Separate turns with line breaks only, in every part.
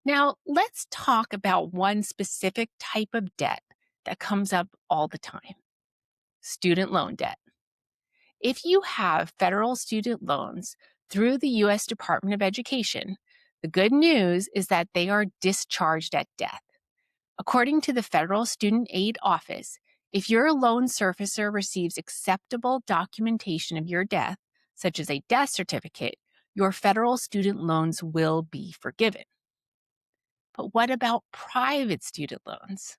Now, let's talk about one specific type of debt that comes up all the time: student loan debt. If you have federal student loans through the U.S. Department of Education, the good news is that they are discharged at death. According to the Federal Student Aid Office, if your loan servicer receives acceptable documentation of your death, such as a death certificate, your federal student loans will be forgiven. But what about private student loans?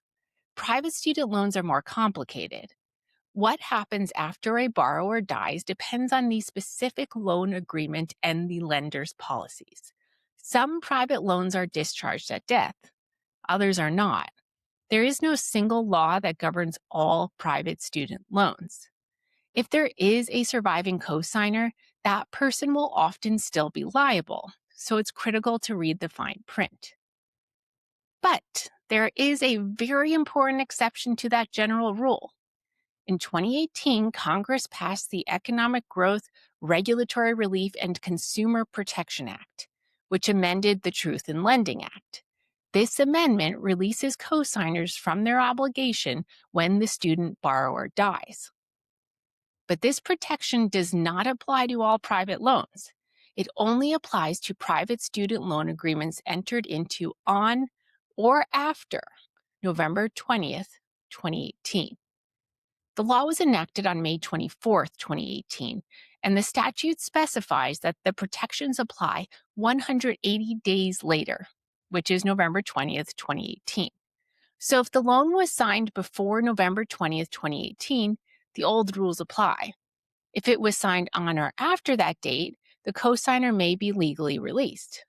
Private student loans are more complicated. What happens after a borrower dies depends on the specific loan agreement and the lender's policies. Some private loans are discharged at death, others are not. There is no single law that governs all private student loans. If there is a surviving cosigner, that person will often still be liable, so it's critical to read the fine print. But there is a very important exception to that general rule. In 2018, Congress passed the Economic Growth, Regulatory Relief, and Consumer Protection Act, which amended the Truth in Lending Act. This amendment releases cosigners from their obligation when the student borrower dies. But this protection does not apply to all private loans. It only applies to private student loan agreements entered into on or after November 20th, 2018. The law was enacted on May 24th, 2018, and the statute specifies that the protections apply 180 days later, which is November 20th, 2018. So if the loan was signed before November 20th, 2018, the old rules apply. If it was signed on or after that date, the cosigner may be legally released.